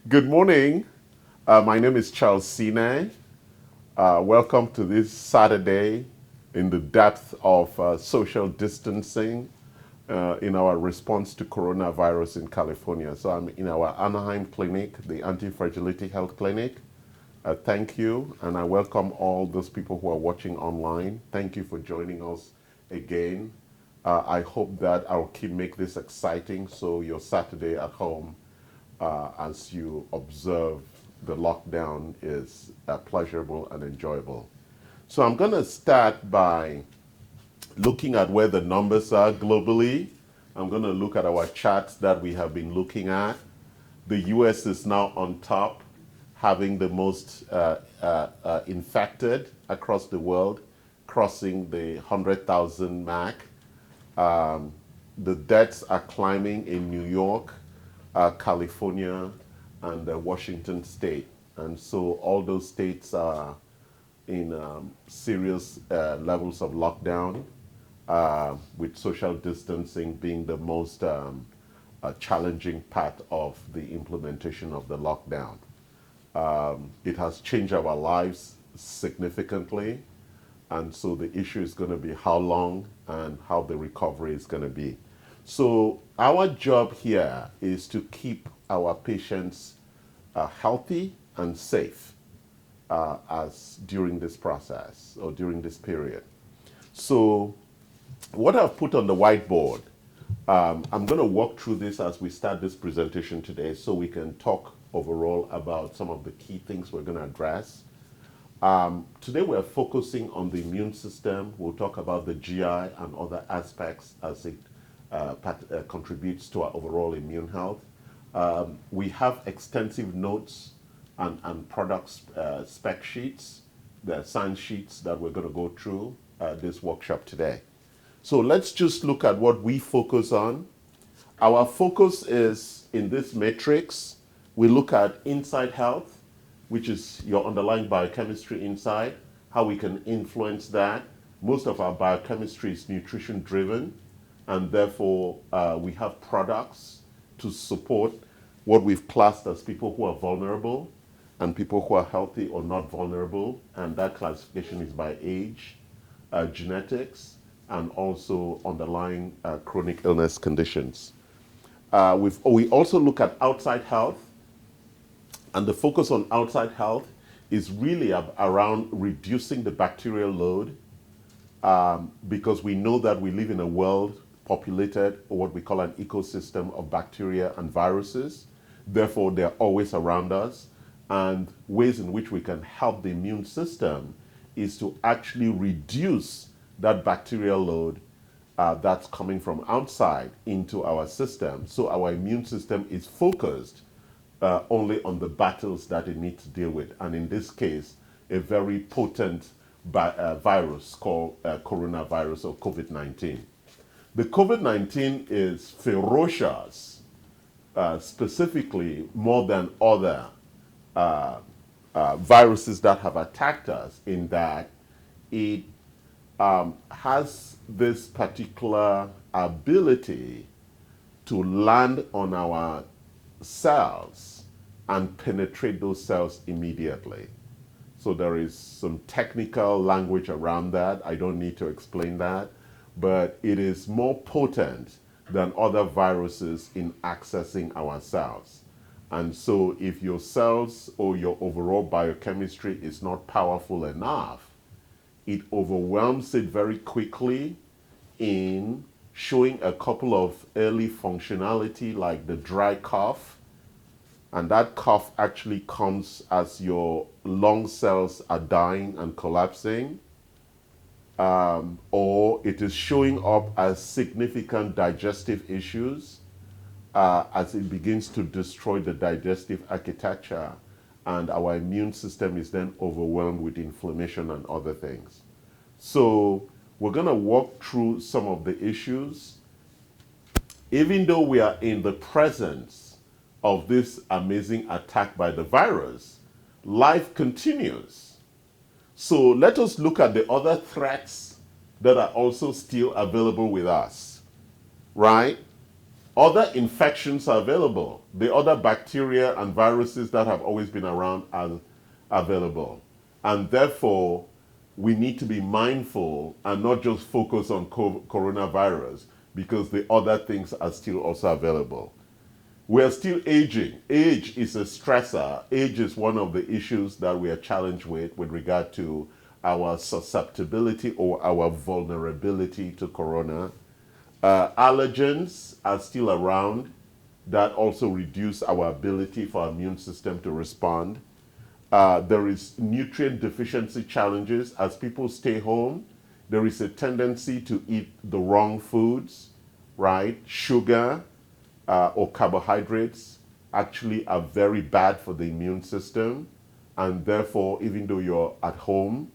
Good morning. My name is Charles Sine. Welcome to this Saturday in the depth of social distancing in our response to coronavirus in California. So I'm in our Anaheim clinic, the Anti-Fragility Health Clinic. Thank you, and I welcome all those people who are watching online. Thank you for joining us again. I hope that I'll keep make this exciting so your Saturday at home as you observe the lockdown is pleasurable and enjoyable. So I'm going to start by looking at where the numbers are globally. I'm going to look at our charts that we have been looking at. The US is now on top, having the most infected across the world, crossing the 100,000 mark. The deaths are climbing in New York, California, and Washington State. And so all those states are in serious levels of lockdown, with social distancing being the most challenging part of the implementation of the lockdown. It has changed our lives significantly. And so the issue is going to be how long and how the recovery is going to be. So our job here is to keep our patients healthy and safe as during this process or during this period. So what I've put on the whiteboard, I'm going to walk through this as we start this presentation today so we can talk overall about some of the key things we're going to address. Today we're focusing on the immune system. We'll talk about the GI and other aspects as it contributes to our overall immune health. We have extensive notes and products spec sheets, the science sheets that we're going to go through this workshop today. So let's just look at what we focus on. Our focus is in this matrix. We look at inside health, which is your underlying biochemistry inside, how we can influence that. Most of our biochemistry is nutrition driven, and therefore we have products to support what we've classed as people who are vulnerable and people who are healthy or not vulnerable, and that classification is by age, genetics, and also underlying chronic illness conditions. We also look at outside health, and the focus on outside health is really around reducing the bacterial load, because we know that we live in a world populated, or what we call an ecosystem of bacteria and viruses. Therefore, they're always around us. And ways in which we can help the immune system is to actually reduce that bacterial load that's coming from outside into our system. So our immune system is focused only on the battles that it needs to deal with. And in this case, a very potent virus called coronavirus or COVID-19. The COVID-19 is ferocious, specifically more than other viruses that have attacked us, in that it has this particular ability to land on our cells and penetrate those cells immediately. So there is some technical language around that. I don't need to explain that, but it is more potent than other viruses in accessing our cells. And so if your cells or your overall biochemistry is not powerful enough, it overwhelms it very quickly in showing a couple of early functionality like the dry cough. And that cough actually comes as your lung cells are dying and collapsing, or it is showing up as significant digestive issues as it begins to destroy the digestive architecture, and our immune system is then overwhelmed with inflammation and other things. So we're going to walk through some of the issues. Even though we are in the presence of this amazing attack by the virus, life continues. So let us look at the other threats that are also still available with us, right? Other infections are available. The other bacteria and viruses that have always been around are available. And therefore, we need to be mindful and not just focus on coronavirus, because the other things are still also available. We are still aging. Age is a stressor. Age is one of the issues that we are challenged with regard to our susceptibility or our vulnerability to corona. Allergens are still around that also reduce our ability for our immune system to respond. There is nutrient deficiency challenges. As people stay home, there is a tendency to eat the wrong foods, right? Sugar or carbohydrates actually are very bad for the immune system. And therefore, even though you're at home,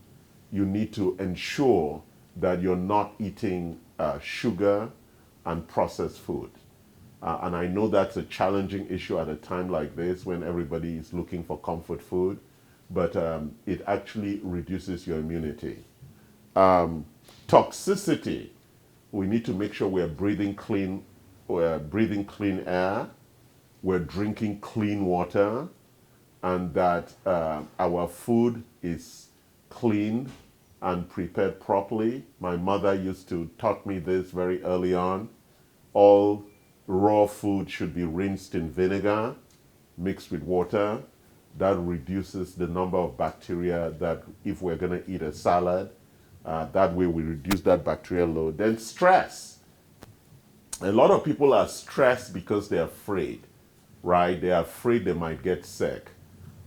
you need to ensure that you're not eating sugar and processed food. And I know that's a challenging issue at a time like this when everybody is looking for comfort food, but it actually reduces your immunity. Toxicity, we need to make sure we're breathing clean air, we're drinking clean water, and that our food is clean and prepared properly. My mother used to taught me this very early on. All raw food should be rinsed in vinegar, mixed with water. That reduces the number of bacteria that if we're going to eat a salad, that way we reduce that bacterial load. Then stress. A lot of people are stressed because they're afraid, right? They're afraid they might get sick.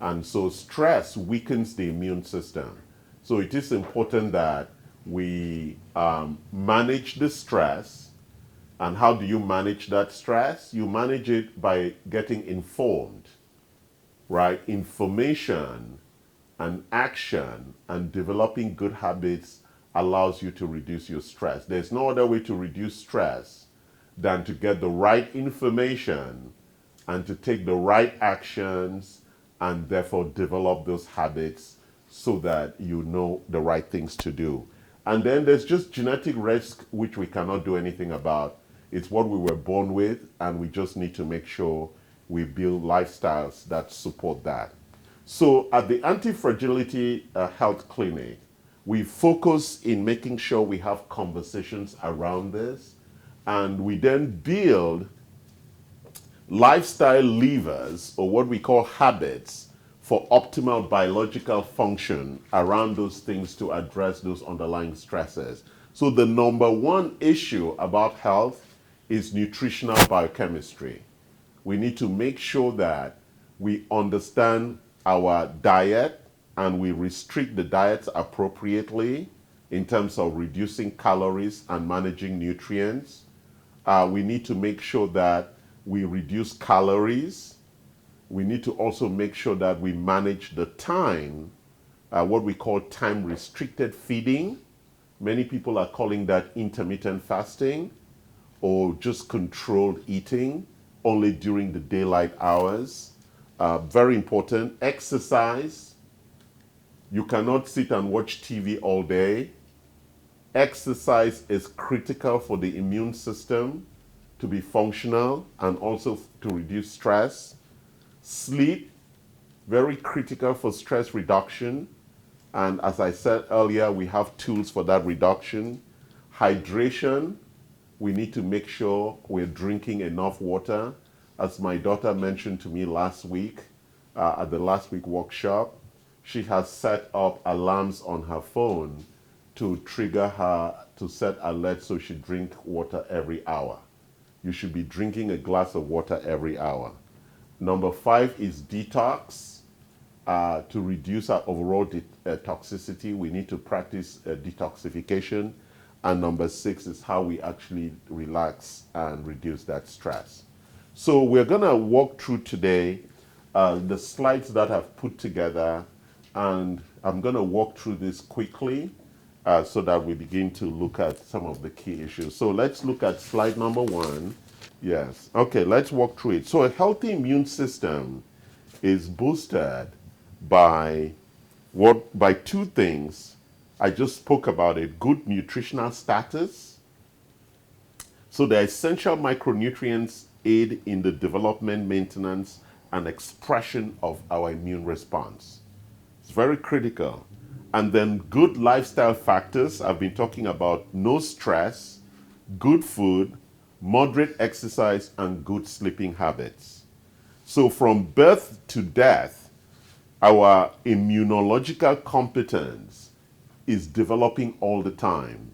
And so stress weakens the immune system. So it is important that we manage the stress. And how do you manage that stress? You manage it by getting informed, right? Information and action and developing good habits allows you to reduce your stress. There's no other way to reduce stress than to get the right information and to take the right actions and therefore develop those habits so that you know the right things to do. And then there's just genetic risk, which we cannot do anything about. It's what we were born with, and we just need to make sure we build lifestyles that support that. So at the Anti-Fragility Health Clinic, we focus in making sure we have conversations around this, and we then build lifestyle levers, or what we call habits, for optimal biological function around those things to address those underlying stresses. So the number one issue about health is nutritional biochemistry. We need to make sure that we understand our diet and we restrict the diets appropriately in terms of reducing calories and managing nutrients. We need to make sure that we reduce calories. We need to also make sure that we manage the time, what we call time-restricted feeding. Many people are calling that intermittent fasting or just controlled eating only during the daylight hours. Very important. Exercise. You cannot sit and watch TV all day. Exercise is critical for the immune system to be functional and also to reduce stress. Sleep, very critical for stress reduction. And as I said earlier, we have tools for that reduction. Hydration, we need to make sure we're drinking enough water. As my daughter mentioned to me last week at the last week workshop, she has set up alarms on her phone to trigger her to set alerts so she drink water every hour. You should be drinking a glass of water every hour. Number 5 is detox. To reduce our overall toxicity, we need to practice detoxification. And number 6 is how we actually relax and reduce that stress. So we're going to walk through today the slides that I've put together, and I'm going to walk through this quickly so that we begin to look at some of the key issues. So let's look at slide number 1. Yes. Okay, let's walk through it. So a healthy immune system is boosted by two things. I just spoke about it: good nutritional status. So So the essential micronutrients aid in the development, maintenance, and expression of our immune response. It's very critical. And then good lifestyle factors, I've been talking about no stress, good food, moderate exercise, and good sleeping habits. So from birth to death, our immunological competence is developing all the time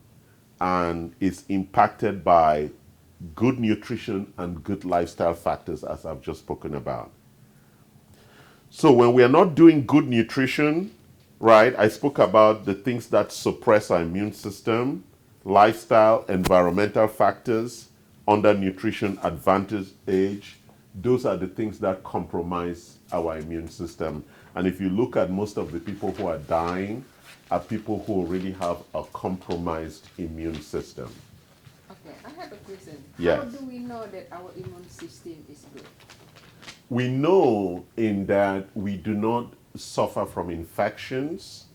and is impacted by good nutrition and good lifestyle factors, as I've just spoken about. So when we are not doing good nutrition, right, I spoke about the things that suppress our immune system, lifestyle, environmental factors, undernutrition, advanced age. Those are the things that compromise our immune system. And if you look at most of the people who are dying, are people who already have a compromised immune system. Okay, I have a question. Yes. How do we know that our immune system is good? We know in that we do not suffer from infections,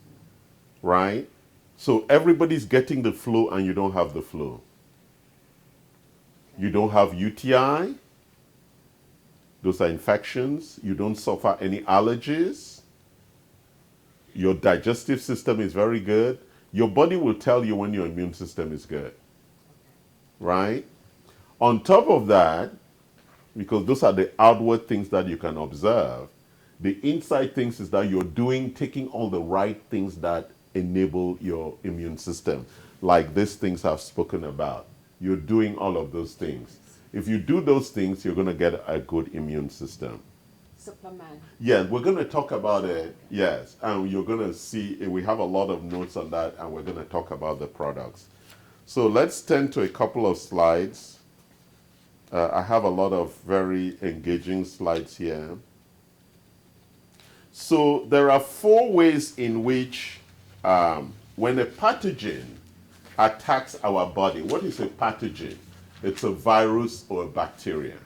right? So everybody's getting the flu and you don't have the flu. You don't have UTI. Those are infections. You don't suffer any allergies. Your digestive system is very good. Your body will tell you when your immune system is good, right? On top of that, because those are the outward things that you can observe, the inside things is that you're taking all the right things that enable your immune system, like these things I've spoken about. You're doing all of those things. If you do those things, you're going to get a good immune system. Supplement. Yeah, we're going to talk about it, yes. And you're going to see, we have a lot of notes on that, and we're going to talk about the products. So let's turn to a couple of slides. I have a lot of very engaging slides here. So there are 4 ways in which when a pathogen attacks our body, what is a pathogen? It's a virus or a bacteria.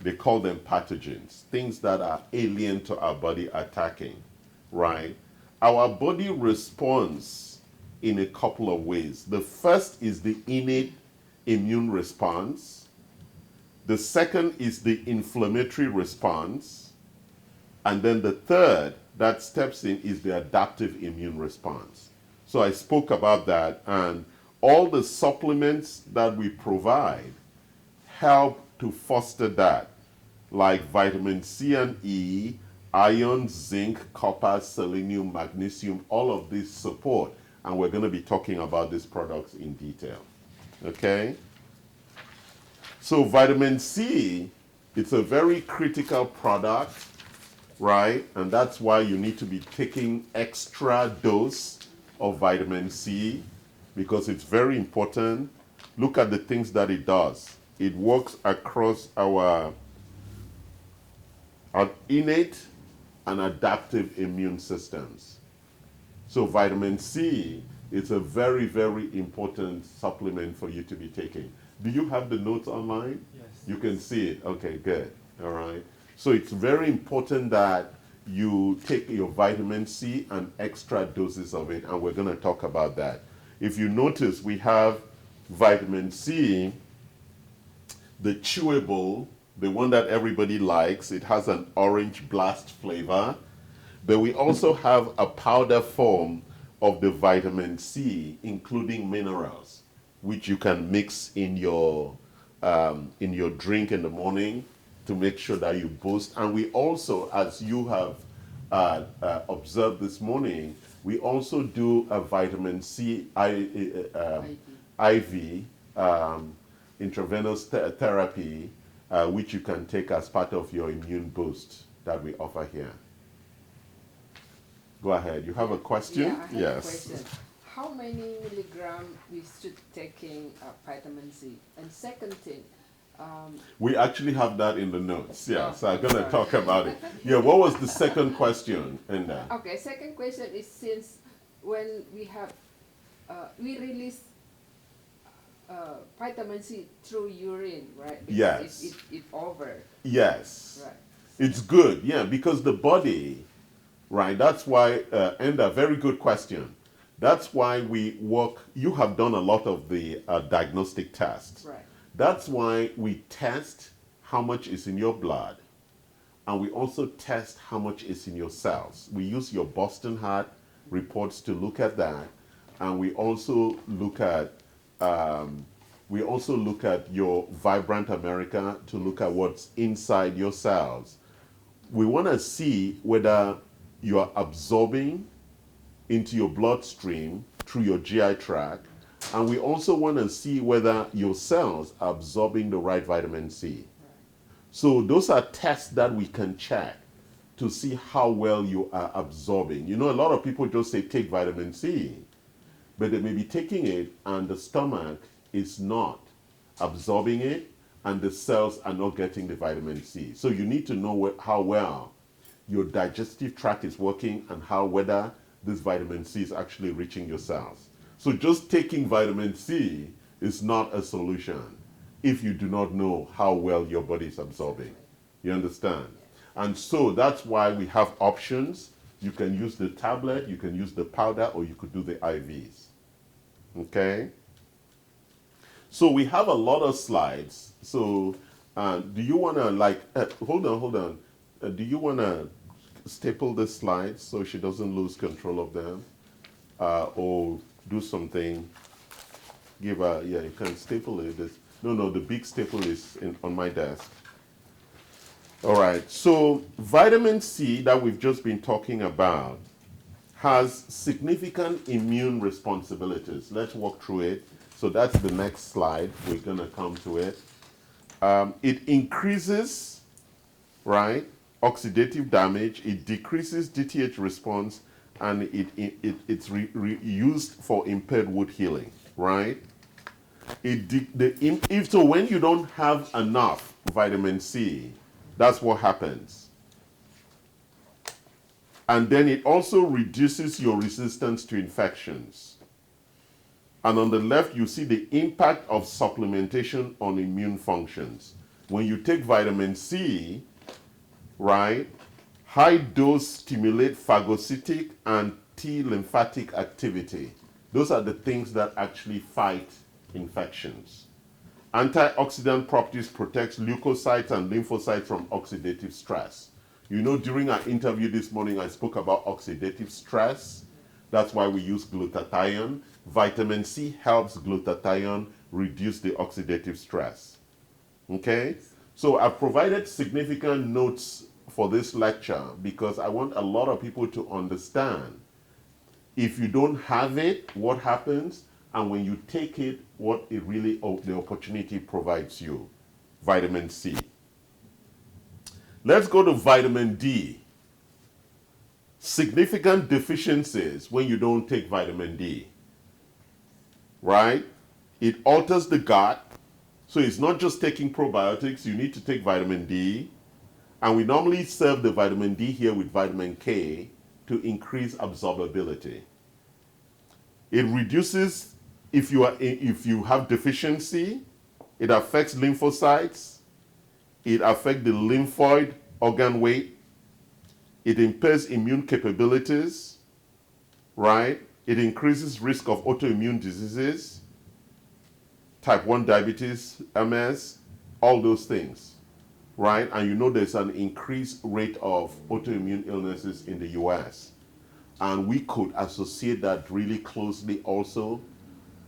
They call them pathogens, things that are alien to our body attacking, right? Our body responds in a couple of ways. The first is the innate immune response. The second is the inflammatory response. And then the third that steps in is the adaptive immune response. So I spoke about that, and all the supplements that we provide help to foster that, like vitamin C and E, iron, zinc, copper, selenium, magnesium, all of these support. And we're going to be talking about these products in detail. Okay? So vitamin C, it's a very critical product, right? And that's why you need to be taking extra dose of vitamin C, because it's very important. Look at the things that it does. It works across our innate and adaptive immune systems. So vitamin C is a very, very important supplement for you to be taking. Do you have the notes online? Yes. You can see it. Okay, good. All right. So it's very important that you take your vitamin C and extra doses of it, and we're going to talk about that. If you notice, we have vitamin C, the chewable, the one that everybody likes. It has an orange blast flavor. But we also have a powder form of the vitamin C, including minerals, which you can mix in your drink in the morning to make sure that you boost. And we also, as you have observed this morning, we also do a vitamin C IV intravenous therapy, which you can take as part of your immune boost that we offer here. Go ahead. You have a question? Yeah, I have Yes. a question. How many milligrams we should taking vitamin C? And second thing, We actually have that in the notes. Yeah, Oh, so I'm going to sorry. talk about it. Yeah, what was the second question in there? okay, second question is, since when we have, we release vitamin C through urine, right? Because Yes. It's over, Yes. right? It's good, yeah, because the body, right, that's why, Enda, very good question. That's why we work, you have done a lot of the diagnostic tests. Right. That's why we test how much is in your blood, and we also test how much is in your cells. We use your Boston Heart reports to look at that, and we also look at your Vibrant America to look at what's inside your cells. We want to see whether you are absorbing into your bloodstream through your GI tract, and we also want to see whether your cells are absorbing the right vitamin C. So those are tests that we can check to see how well you are absorbing. You know, a lot of people just say take vitamin C, but they may be taking it and the stomach is not absorbing it and the cells are not getting the vitamin C. So you need to know how well your digestive tract is working and whether this vitamin C is actually reaching your cells. So just taking vitamin C is not a solution if you do not know how well your body is absorbing. You understand? And so that's why we have options. You can use the tablet, you can use the powder, or you could do the IVs. Okay? So we have a lot of slides. So do you want to hold on. Do you want to staple the slides so she doesn't lose control of them? Or do something, you can staple it. No, the big staple is on my desk. All right, so vitamin C that we've just been talking about has significant immune responsibilities. Let's walk through it. So that's the next slide. We're going to come to it. It increases, right, oxidative damage. It decreases DTH response, and it's used for impaired wound healing, right? So when you don't have enough vitamin C, that's what happens. And then it also reduces your resistance to infections. And on the left, you see the impact of supplementation on immune functions. When you take vitamin C, right, high dose stimulate phagocytic and T lymphatic activity. Those are the things that actually fight infections. Antioxidant properties protects leukocytes and lymphocytes from oxidative stress. You know, during our interview this morning, I spoke about oxidative stress. That's why we use glutathione. Vitamin C helps glutathione reduce the oxidative stress. Okay? So I've provided significant notes for this lecture because I want a lot of people to understand if you don't have it, what happens, and when you take it, what it really, the opportunity provides you. Vitamin C. Let's go to vitamin D. Significant deficiencies when you don't take vitamin D, right? It alters the gut. So it's not just taking probiotics, you need to take vitamin D. And we normally serve the vitamin D here with vitamin K to increase absorbability. It reduces, if you have deficiency, it affects lymphocytes, it affects the lymphoid organ weight, it impairs immune capabilities, right? It increases risk of autoimmune diseases, type 1 diabetes, MS, all those things, right? And you know there's an increased rate of autoimmune illnesses in the US. And we could associate that really closely also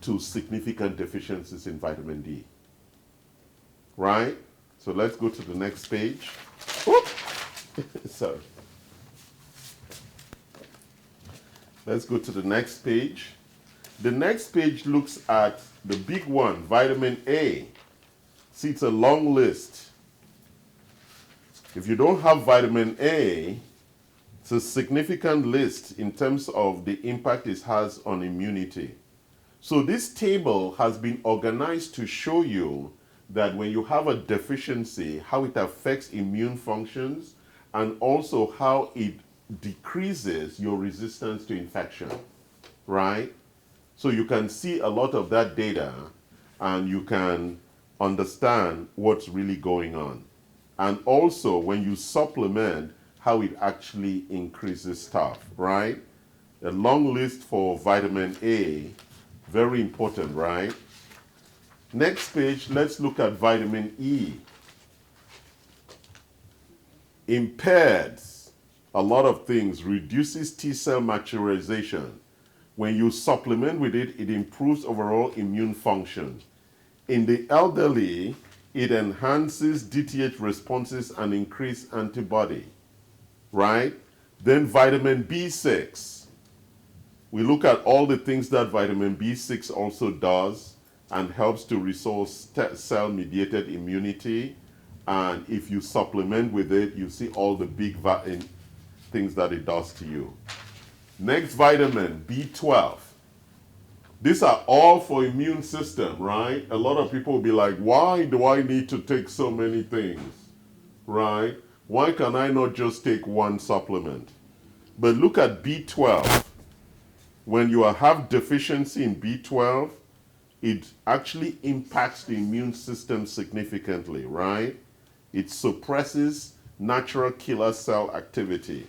to significant deficiencies in vitamin D, right? So let's go to the next page. Sorry. Let's go to the next page. The next page looks at the big one, vitamin A. See, it's a long list. If you don't have vitamin A, it's a significant list in terms of the impact it has on immunity. So this table has been organized to show you that when you have a deficiency, how it affects immune functions and also how it decreases your resistance to infection, right? So you can see a lot of that data and you can understand what's really going on. And also when you supplement, how it actually increases stuff, right? A long list for vitamin A, very important, right? Next page, let's look at vitamin E. Impaired a lot of things, reduces T cell maturation. When you supplement with it, it improves overall immune function. In the elderly, it enhances DTH responses and increase antibody, right? Then vitamin B6. We look at all the things that vitamin B6 also does and helps to restore cell-mediated immunity. And if you supplement with it, you see all the big things that it does to you. Next vitamin, B12. These are all for immune system, right? A lot of people will be like, why do I need to take so many things, right? Why can I not just take one supplement? But look at B12. When you have deficiency in B12, it actually impacts the immune system significantly, right? It suppresses natural killer cell activity.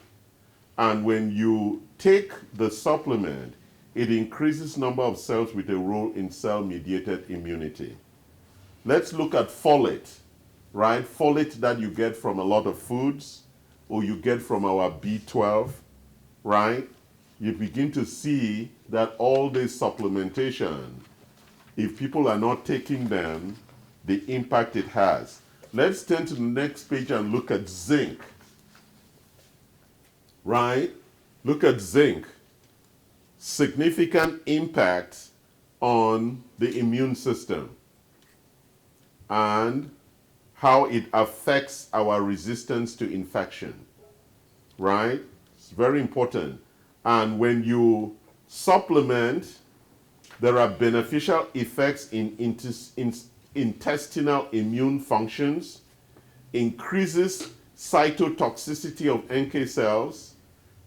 And when you take the supplement, it increases number of cells with a role in cell-mediated immunity. Let's look at folate, right? Folate that you get from a lot of foods or you get from our B12, right? You begin to see that all this supplementation, if people are not taking them, the impact it has. Let's turn to the next page and look at zinc, right? Look at zinc. Significant impact on the immune system and how it affects our resistance to infection, right? It's very important. And when you supplement, there are beneficial effects in intestinal immune functions, increases cytotoxicity of NK cells,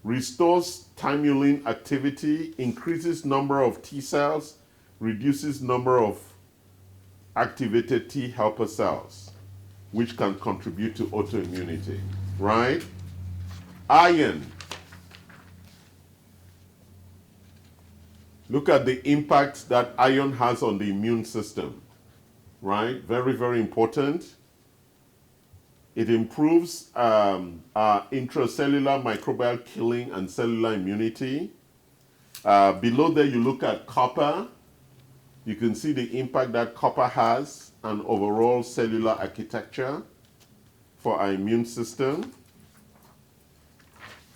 restores thymulin activity, increases number of T cells, reduces number of activated T helper cells, which can contribute to autoimmunity, right? Iron. Look at the impact that iron has on the immune system, right? Very, very important. It improves intracellular microbial killing and cellular immunity. Below there, you look at copper. You can see the impact that copper has on overall cellular architecture for our immune system.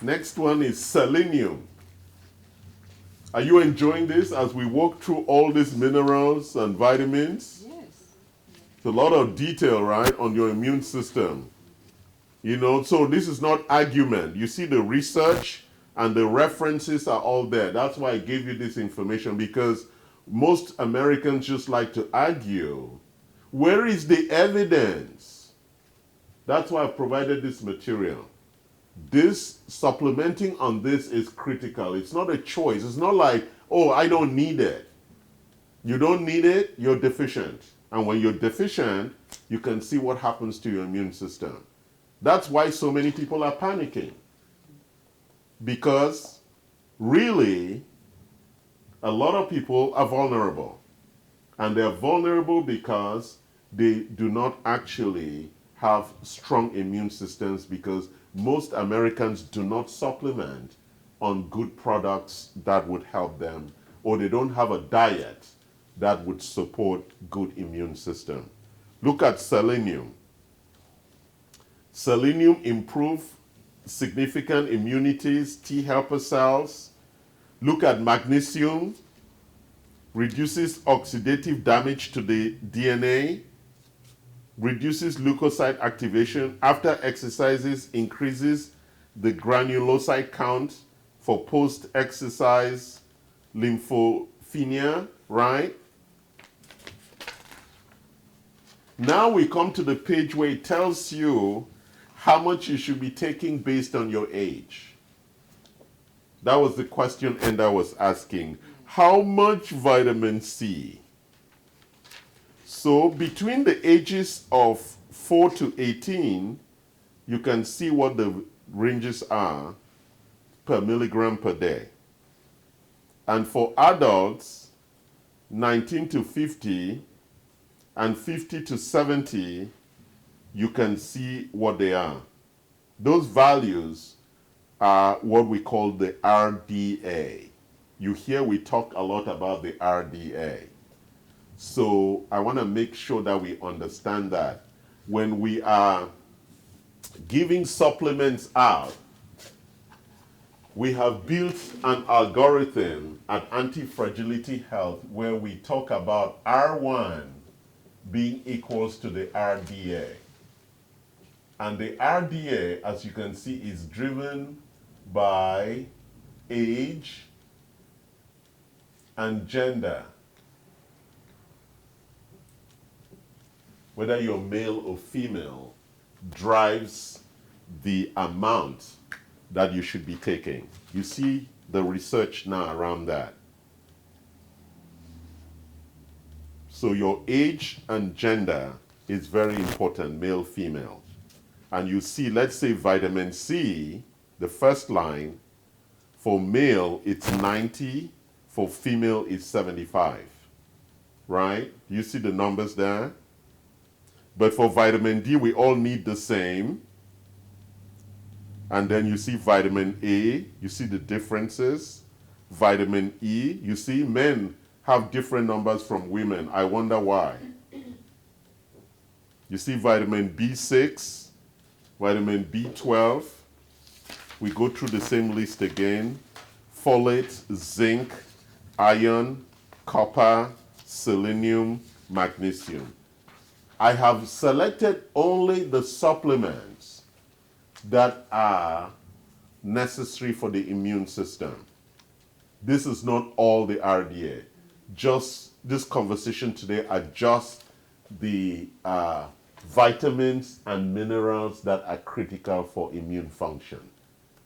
Next one is selenium. Are you enjoying this as we walk through all these minerals and vitamins? Yes. It's a lot of detail, right, on your immune system. You know, so this is not argument. You see the research and the references are all there. That's why I gave you this information, because most Americans just like to argue. Where is the evidence? That's why I've provided this material. This supplementing on this is critical. It's not a choice. It's not like, oh, I don't need it. You don't need it, you're deficient. And when you're deficient, you can see what happens to your immune system. That's why so many people are panicking. Because really, a lot of people are vulnerable. And they're vulnerable because they do not actually have strong immune systems, because most Americans do not supplement on good products that would help them, or they don't have a diet that would support good immune system. Look at selenium. Selenium improves significant immunities, T helper cells. Look at magnesium. Reduces oxidative damage to the DNA. Reduces leukocyte activation. After exercises, increases the granulocyte count for post-exercise lymphopenia, right? Now we come to the page where it tells you how much you should be taking based on your age. That was the question Enda was asking. How much vitamin C? So between the ages of 4 to 18, you can see what the ranges are per milligram per day. And for adults, 19 to 50, and 50 to 70, you can see what they are. Those values are what we call the RDA. You hear we talk a lot about the RDA. So I want to make sure that we understand that when we are giving supplements out, we have built an algorithm at Anti-Fragility Health where we talk about R1 being equals to the RDA. And the RDA, as you can see, is driven by age and gender. Whether you're male or female drives the amount that you should be taking. You see the research now around that. So your age and gender is very important, male, female. And you see, let's say vitamin C, the first line, for male it's 90, for female it's 75, right? You see the numbers there? But for vitamin D, we all need the same. And then you see vitamin A, you see the differences. Vitamin E, you see men have different numbers from women. I wonder why. You see vitamin B6, vitamin B12. We go through the same list again. Folate, zinc, iron, copper, selenium, magnesium. I have selected only the supplements that are necessary for the immune system. This is not all the RDA. Just this conversation today are just the vitamins and minerals that are critical for immune function.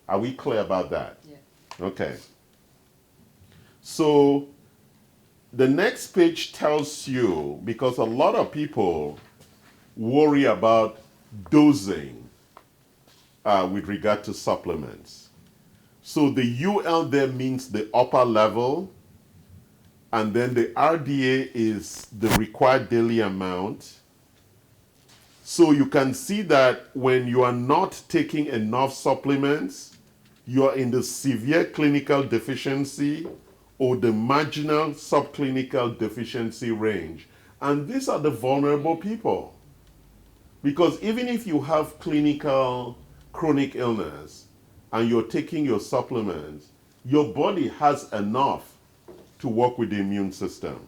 Are we clear about that? Yeah. Okay. So the next page tells you, because a lot of people worry about dosing with regard to supplements. So the UL there means the upper level, and then the RDA is the required daily amount. So you can see that when you are not taking enough supplements, you are in the severe clinical deficiency or the marginal subclinical deficiency range. And these are the vulnerable people. Because even if you have clinical chronic illness and you're taking your supplements, your body has enough to work with the immune system,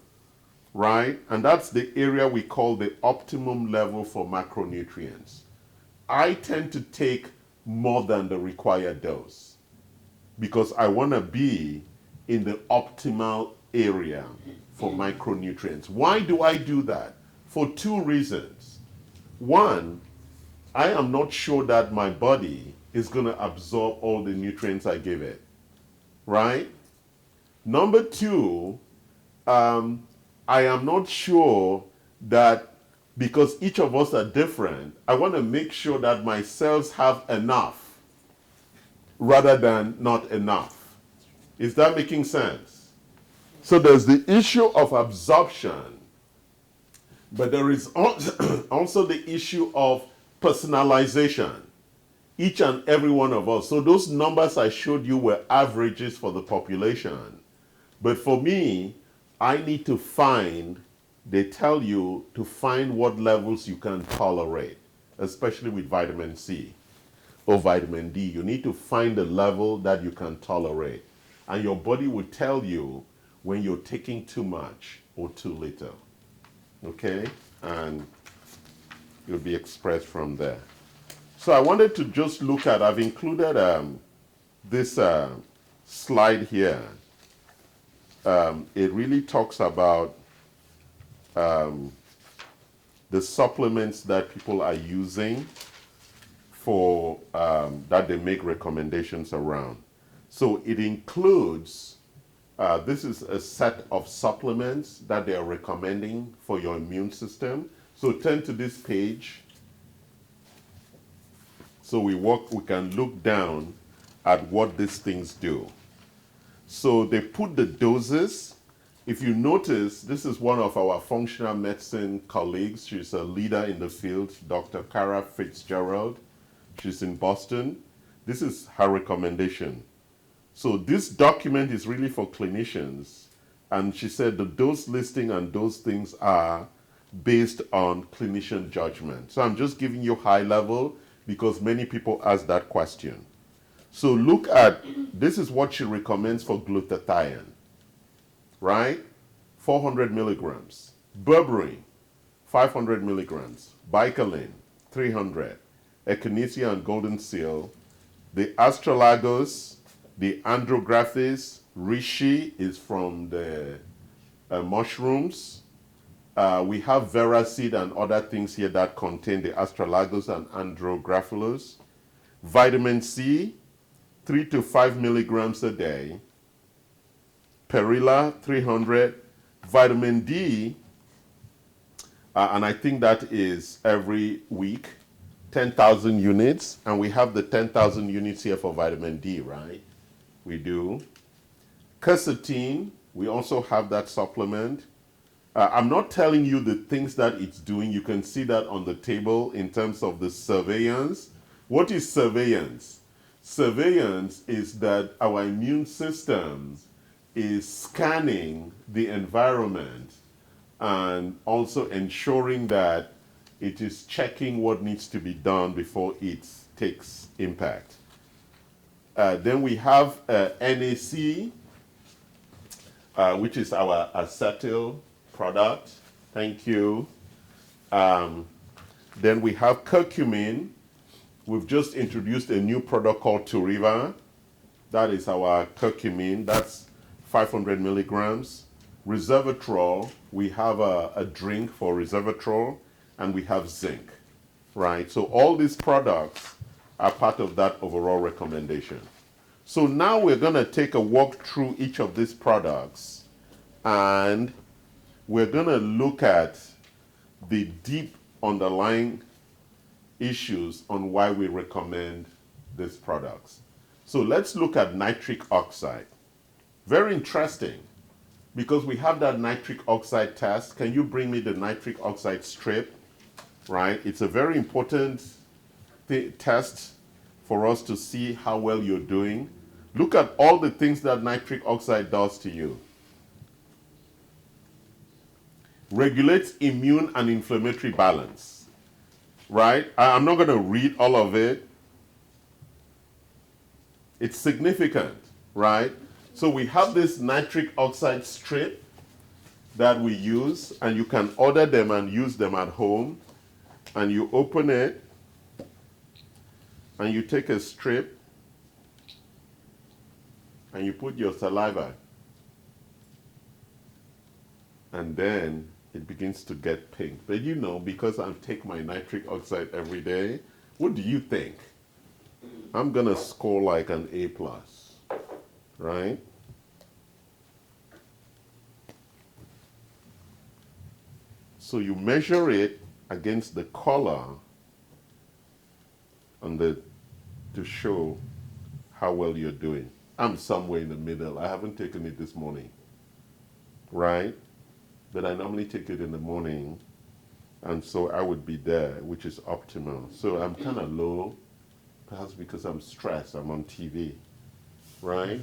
right? And that's the area we call the optimum level for macronutrients. I tend to take more than the required dose because I want to be in the optimal area for micronutrients. Why do I do that? For two reasons. One, I am not sure that my body is going to absorb all the nutrients I give it, right? Number two, I am not sure that because each of us are different, I want to make sure that my cells have enough rather than not enough. Is that making sense? So there's the issue of absorption, but there is also the issue of personalization. Each and every one of us. So those numbers I showed you were averages for the population. But for me, I need to find, they tell you to find what levels you can tolerate, especially with vitamin C or vitamin D. You need to find a level that you can tolerate. And your body will tell you when you're taking too much or too little. Okay? And it will be expressed from there. So I wanted to just look at, I've included this slide here. It really talks about the supplements that people are using for, that they make recommendations around. So it includes, this is a set of supplements that they are recommending for your immune system. So turn to this page. So we can look down at what these things do. So they put the doses If you notice, this is one of our functional medicine colleagues. She's a leader in the field, Dr. Cara Fitzgerald. She's in Boston. This is her recommendation. So this document is really for clinicians. And she said the dose listing and those things are based on clinician judgment. So I'm just giving you high level because many people ask that question. So look at, this is what she recommends for glutathione, right? 400 milligrams. Berberine, 500 milligrams. Bicalin, 300. Echinacea and golden seal. The astrolagos, the andrographis, reishi is from the mushrooms. We have veraseed and other things here that contain the astrolagos and andrographulus. Vitamin C, 3 to 5 milligrams a day. Perilla, 300. Vitamin D, and I think that is every week, 10,000 units. And we have the 10,000 units here for vitamin D, right? We do. Quercetin, we also have that supplement. I'm not telling you the things that it's doing. You can see that on the table in terms of the surveillance. What is surveillance? Surveillance is that our immune system is scanning the environment and also ensuring that it is checking what needs to be done before it takes impact. Then we have NAC, which is our acetyl product. Thank you. Then we have curcumin. We've just introduced a new product called Turiva. That is our curcumin. That's 500 milligrams. Resveratrol, we have a drink for resveratrol, and we have zinc, right? So all these products are part of that overall recommendation. So now we're going to take a walk through each of these products, and we're going to look at the deep underlying issues on why we recommend these products. So let's look at nitric oxide. Very interesting, because we have that nitric oxide test. Can you bring me the nitric oxide strip? Right? It's a very important test for us to see how well you're doing. Look at all the things that nitric oxide does to you. Regulates immune and inflammatory balance. Right? I'm not going to read all of it. It's significant, right? So we have this nitric oxide strip that we use, and you can order them and use them at home. And you open it, and you take a strip, and you put your saliva. And then it begins to get pink. But you know, because I take my nitric oxide every day, what do you think? I'm going to score like an A+, right? So you measure it against the color on to show how well you're doing. I'm somewhere in the middle. I haven't taken it this morning, right? But I normally take it in the morning, and so I would be there, which is optimal. So I'm kind of low, perhaps because I'm stressed, I'm on TV, right?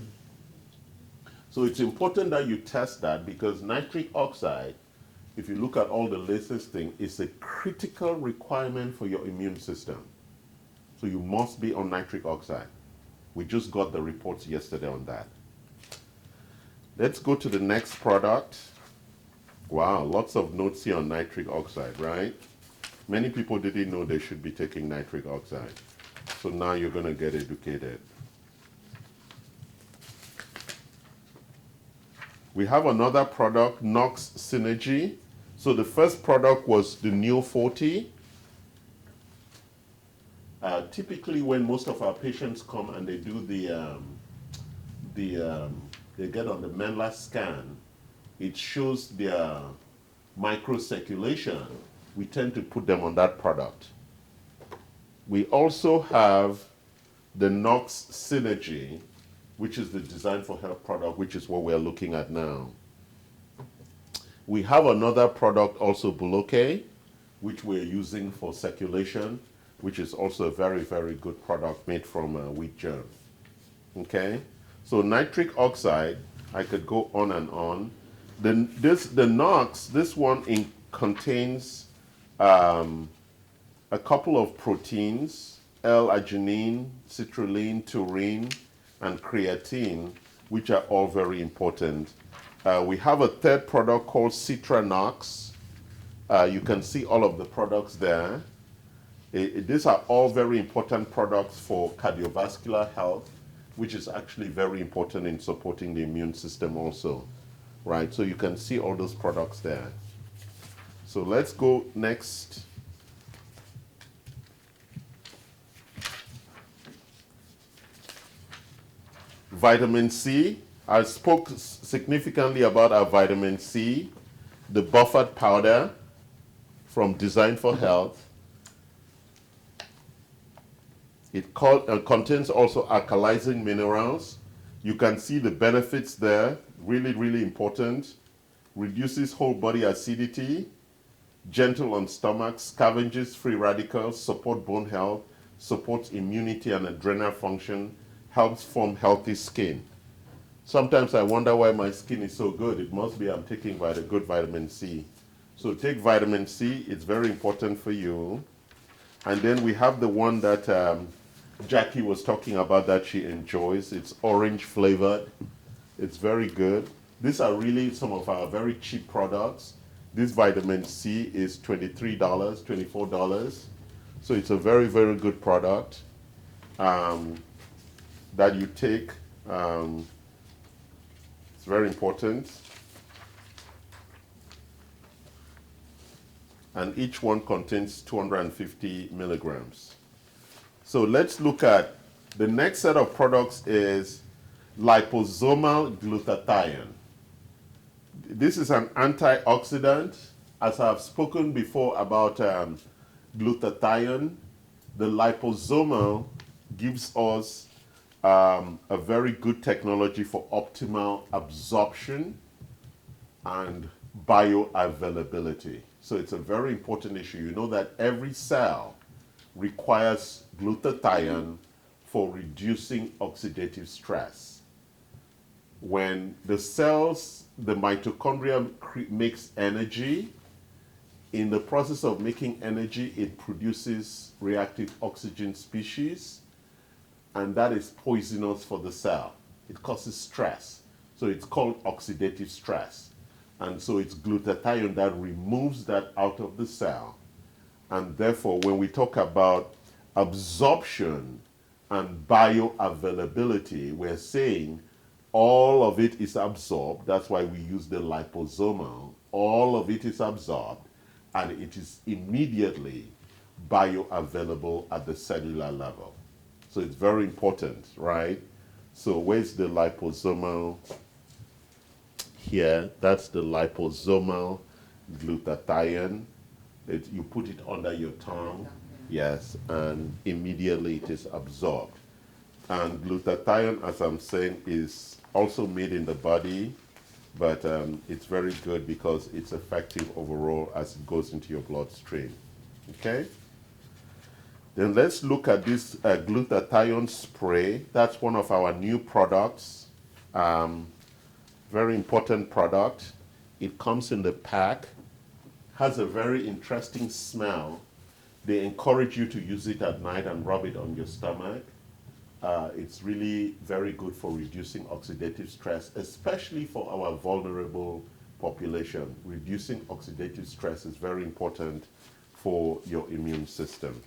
So it's important that you test that, because nitric oxide, if you look at all the latest thing, is a critical requirement for your immune system. So you must be on nitric oxide. We just got the reports yesterday on that. Let's go to the next product. Wow, lots of notes here on nitric oxide, right? Many people didn't know they should be taking nitric oxide. So now you're going to get educated. We have another product, Nox Synergy. So the first product was the Neo 40. Typically, when most of our patients come and they do they get on the Menla scan, it shows their microcirculation. We tend to put them on that product. We also have the Nox Synergy, which is the Design for Health product, which is what we're looking at now. We have another product also, Bouloke, which we're using for circulation, which is also a very, very good product made from wheat germ. Okay? So nitric oxide, I could go on and on. The NOx, this one contains a couple of proteins, L-arginine, citrulline, taurine, and creatine, which are all very important. We have a third product called Citranox. You can see all of the products there. These are all very important products for cardiovascular health, which is actually very important in supporting the immune system also, right? So you can see all those products there. So let's go next. Vitamin C. I spoke significantly about our vitamin C, the buffered powder from Design for Health. It contains also alkalizing minerals. You can see the benefits there, really, really important. Reduces whole body acidity, gentle on stomach, scavenges free radicals, support bone health, supports immunity and adrenal function, helps form healthy skin. Sometimes I wonder why my skin is so good. It must be I'm taking good vitamin C. So take vitamin C, it's very important for you. And then we have the one that Jackie was talking about that she enjoys. It's orange flavored. It's very good. These are really some of our very cheap products. This vitamin C is $23, $24. So it's a very, very good product that you take. It's very important. And each one contains 250 milligrams. So let's look at the next set of products is liposomal glutathione. This is an antioxidant. As I've spoken before about glutathione, the liposomal gives us a very good technology for optimal absorption and bioavailability. So it's a very important issue. You know that every cell requires glutathione for reducing oxidative stress. When the cells, the mitochondria makes energy, in the process of making energy, it produces reactive oxygen species, and that is poisonous for the cell. It causes stress. So it's called oxidative stress. And so it's glutathione that removes that out of the cell. And therefore, when we talk about absorption and bioavailability, we're saying all of it is absorbed. That's why we use the liposomal. All of it is absorbed, and it is immediately bioavailable at the cellular level. So it's very important, right? So where's the liposomal? Here, that's the liposomal glutathione. You put it under your tongue, yes, and immediately it is absorbed. And glutathione, as I'm saying, is also made in the body, but it's very good because it's effective overall as it goes into your bloodstream. Okay? Then let's look at this glutathione spray. That's one of our new products. Very important product. It comes in the pack, has a very interesting smell. They encourage you to use it at night and rub it on your stomach. It's really very good for reducing oxidative stress, especially for our vulnerable population. Reducing oxidative stress is very important for your immune system.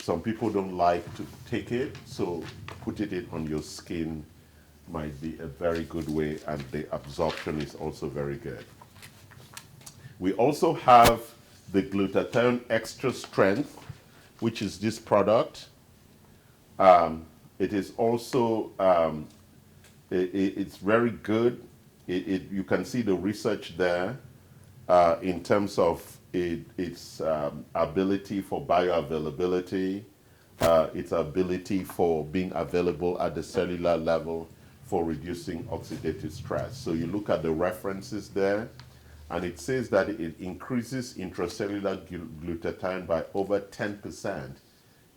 Some people don't like to take it, so putting it on your skin might be a very good way, and the absorption is also very good. We also have the glutathione extra strength, which is this product. It is also, it's very good. You can see the research there in terms of its ability for bioavailability, its ability for being available at the cellular level for reducing oxidative stress. So you look at the references there, And it says that it increases intracellular glutathione by over 10%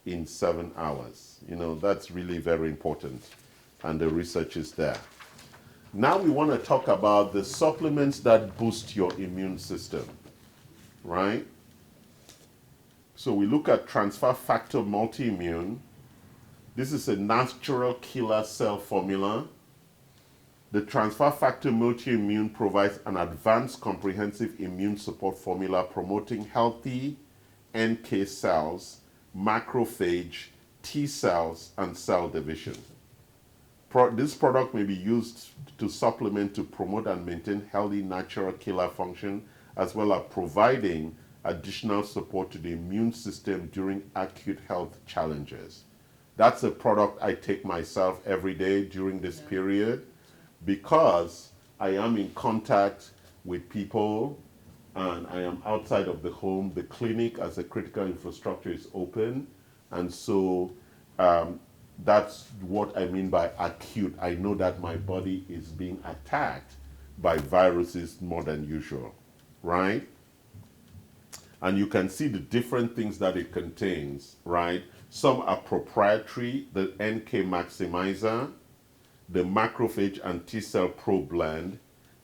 in 7 hours. You know, that's really very important. And the research is there. Now we want to talk about the supplements that boost your immune system, right? So we look at transfer factor multi-immune. This is a natural killer cell formula. The transfer factor multi-immune provides an advanced comprehensive immune support formula promoting healthy NK cells, macrophage, T cells, and cell division. This product may be used to supplement to promote and maintain healthy natural killer function, as well as providing additional support to the immune system during acute health challenges. That's a product I take myself every day during this period, because I am in contact with people and I am outside of the home. The clinic as a critical infrastructure is open, and so that's what I mean by acute. I know that my body is being attacked by viruses more than usual, right? And you can see the different things that it contains, right? Some are proprietary, the NK maximizer, the macrophage and T cell pro blend,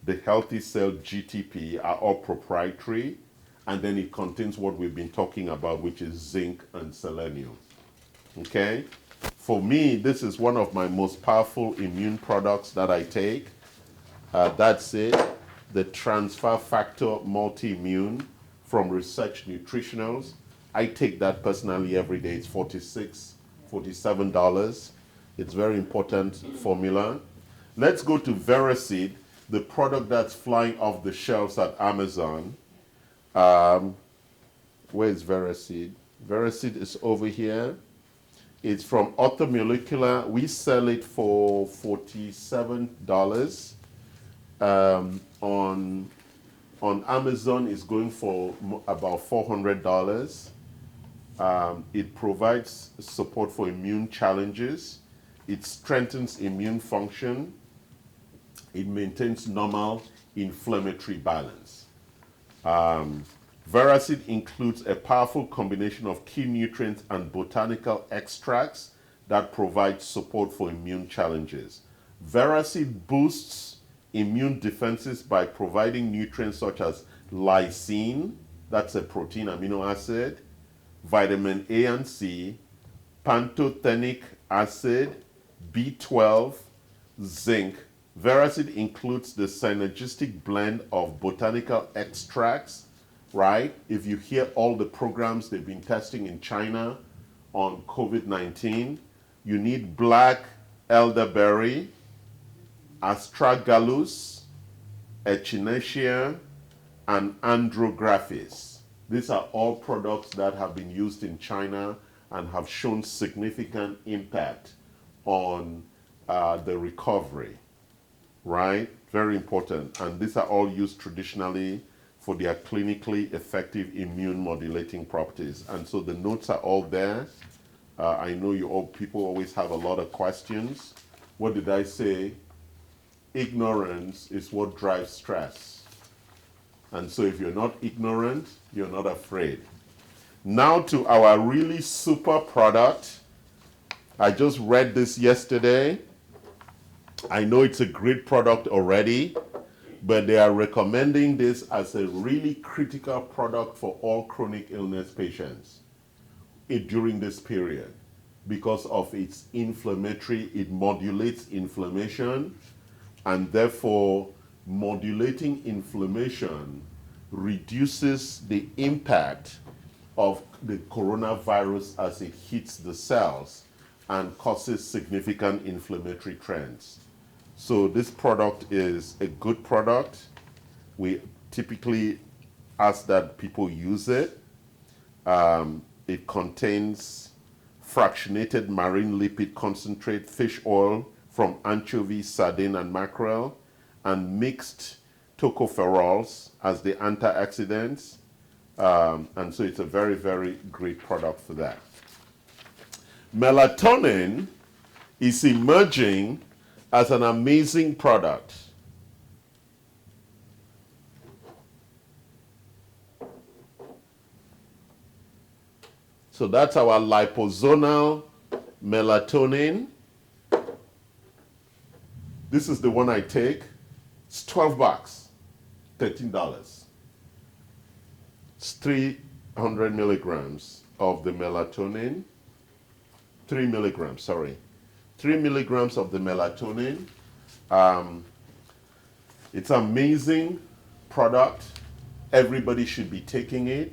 the healthy cell GTP are all proprietary, and then it contains what we've been talking about, which is zinc and selenium. Okay? For me, this is one of my most powerful immune products that I take. That's it, the transfer factor multi-immune from Research Nutritionals. I take that personally every day. It's $47. It's very important formula. Let's go to Veraseed, the product that's flying off the shelves at Amazon. Where is Veraseed? Veraseed is over here. It's from Orthomolecular. We sell it for $47. On Amazon, it's going for about $400. It provides support for immune challenges. It strengthens immune function. It maintains normal inflammatory balance. Veraseed includes a powerful combination of key nutrients and botanical extracts that provide support for immune challenges. Veraseed boosts immune defenses by providing nutrients such as lysine, that's a protein amino acid, vitamin A and C, pantothenic acid, B12, zinc. Veraseed includes the synergistic blend of botanical extracts, right? If you hear all the programs they've been testing in China on COVID-19, you need black elderberry, astragalus, echinacea, and andrographis. These are all products that have been used in China and have shown significant impact on the recovery, right? Very important. And these are all used traditionally for their clinically effective immune modulating properties. And so the notes are all there. I know people always have a lot of questions. What did I say? Ignorance is what drives stress. And so if you're not ignorant, you're not afraid. Now to our really super product. I just read this yesterday. I know it's a great product already, but they are recommending this as a really critical product for all chronic illness patients during this period because of its inflammatory, it modulates inflammation, and therefore modulating inflammation reduces the impact of the coronavirus as it hits the cells and causes significant inflammatory trends. So this product is a good product. We typically ask that people use it. It contains fractionated marine lipid concentrate, fish oil from anchovy, sardine, and mackerel, and mixed tocopherols as the antioxidants. And so it's a very, very great product for that. Melatonin is emerging as an amazing product. So that's our liposomal melatonin. This is the one I take. It's $12, $13. It's 300 milligrams of the melatonin. 3 milligrams, sorry. 3 milligrams of the melatonin. It's an amazing product. Everybody should be taking it.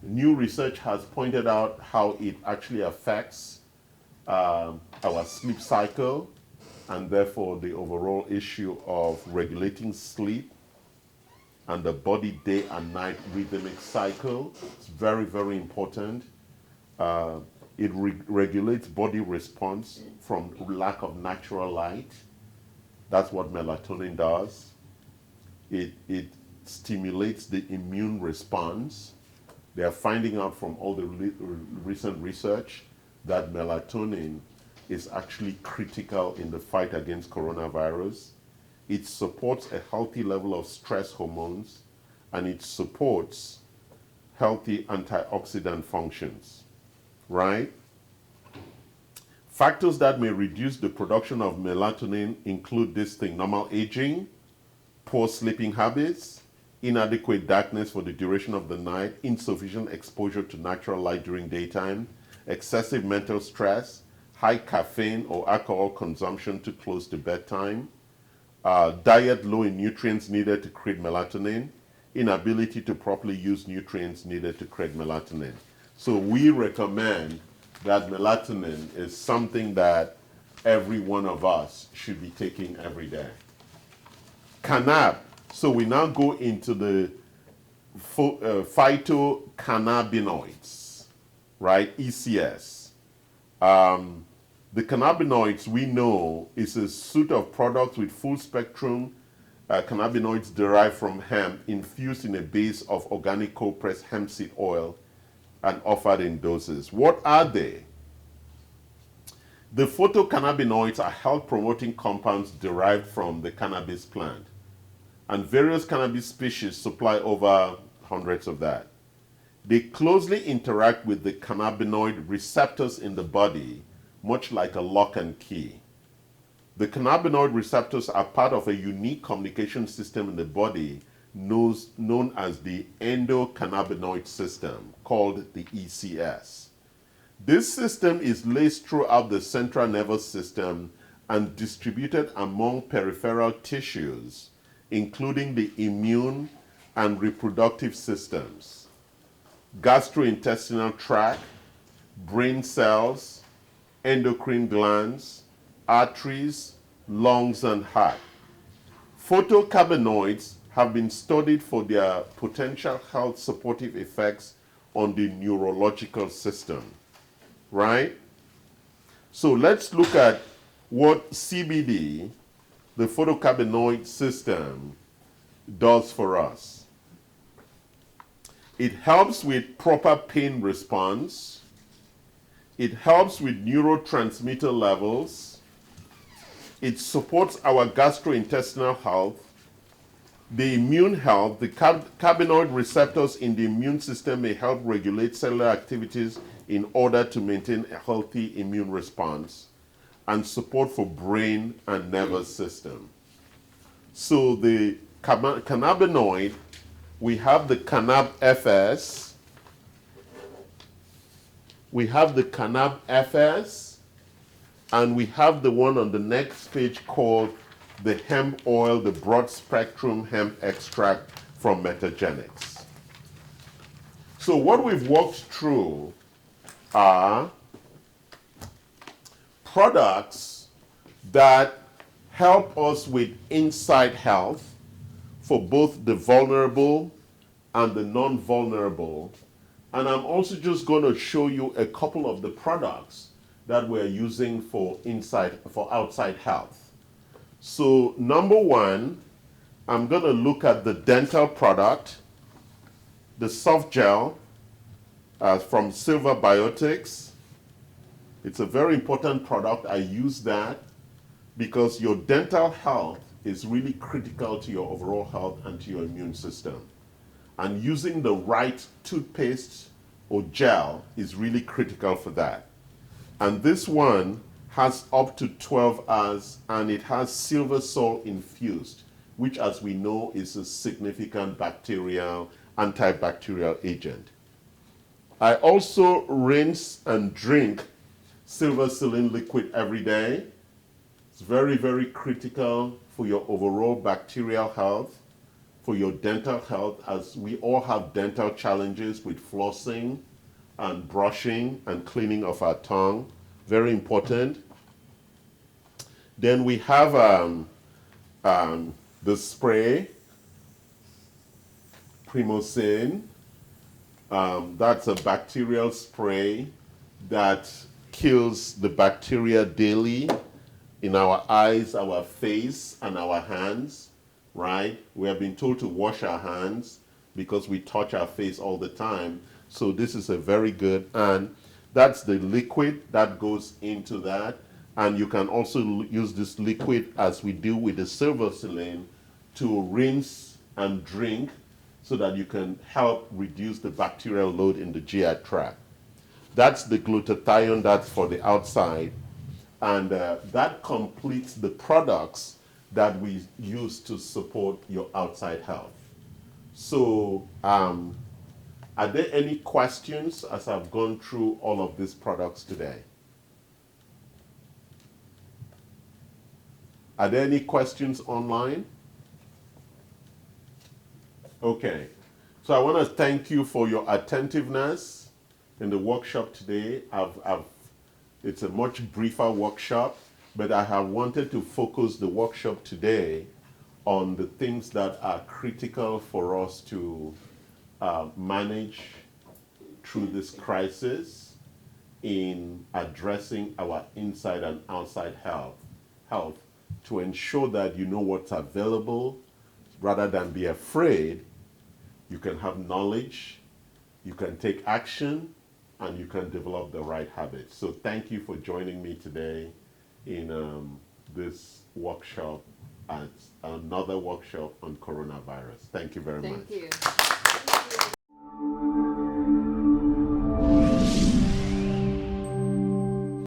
New research has pointed out how it actually affects our sleep cycle and therefore the overall issue of regulating sleep and the body day and night rhythmic cycle. It's very, very important. It regulates body response from lack of natural light. That's what melatonin does. It stimulates the immune response. They are finding out from all the recent research that melatonin is actually critical in the fight against coronavirus. It supports a healthy level of stress hormones, and it supports healthy antioxidant functions, right? Factors that may reduce the production of melatonin include this thing: normal aging, poor sleeping habits, inadequate darkness for the duration of the night, insufficient exposure to natural light during daytime, excessive mental stress, high caffeine or alcohol consumption too close to bedtime, diet low in nutrients needed to create melatonin, inability to properly use nutrients needed to create melatonin. So we recommend that melatonin is something that every one of us should be taking every day. Cannab. So we now go into the phytocannabinoids, right? ECS. The cannabinoids, we know, is a suite of products with full spectrum cannabinoids derived from hemp infused in a base of organic cold pressed hemp seed oil and offered in doses. What are they? The phytocannabinoids are health promoting compounds derived from the cannabis plant, and various cannabis species supply over hundreds of that. They closely interact with the cannabinoid receptors in the body, much like a lock and key. The cannabinoid receptors are part of a unique communication system in the body known as the endocannabinoid system, called the ECS. This system is laced throughout the central nervous system and distributed among peripheral tissues, including the immune and reproductive systems, gastrointestinal tract, brain cells, endocrine glands, arteries, lungs, and heart. Phytocannabinoids have been studied for their potential health supportive effects on the neurological system, right? So let's look at what CBD, the phytocannabinoid system, does for us. It helps with proper pain response. It helps with neurotransmitter levels. It supports our gastrointestinal health, the immune health. The cannabinoid receptors in the immune system may help regulate cellular activities in order to maintain a healthy immune response, and support for brain and nervous system. So the cannabinoid, we have the Cannab-FS. We have the Cannab-FS, and we have the one on the next page called the hemp oil, the broad spectrum hemp extract from Metagenics. So what we've walked through are products that help us with inside health for both the vulnerable and the non-vulnerable. And I'm also just going to show you a couple of the products that we're using for outside health. So number one, I'm going to look at the dental product, the soft gel from Silver Biotics. It's a very important product. I use that because your dental health is really critical to your overall health and to your immune system. And using the right toothpaste or gel is really critical for that. And this one has up to 12 hours and it has silver salt infused, which as we know is a significant antibacterial agent. I also rinse and drink silver saline liquid every day. It's very, very critical for your overall bacterial health, for your dental health, as we all have dental challenges with flossing and brushing and cleaning of our tongue. Very important. Then we have the spray, Primocin. That's a bacterial spray that kills the bacteria daily in our eyes, our face, and our hands, right? We have been told to wash our hands because we touch our face all the time. So this is a very good, and that's the liquid that goes into that. And you can also use this liquid as we do with the silver saline to rinse and drink so that you can help reduce the bacterial load in the GI tract. That's the glutathione, that's for the outside. And that completes the products that we use to support your outside health. So, are there any questions as I've gone through all of these products today? Are there any questions online? Okay. So I want to thank you for your attentiveness in the workshop today. It's a much briefer workshop, but I have wanted to focus the workshop today on the things that are critical for us to manage through this crisis in addressing our inside and outside health to ensure that you know what's available rather than be afraid. You can have knowledge, you can take action, and you can develop the right habits. So thank you for joining me today in this workshop, at another workshop on coronavirus. Thank you very much. Thank you.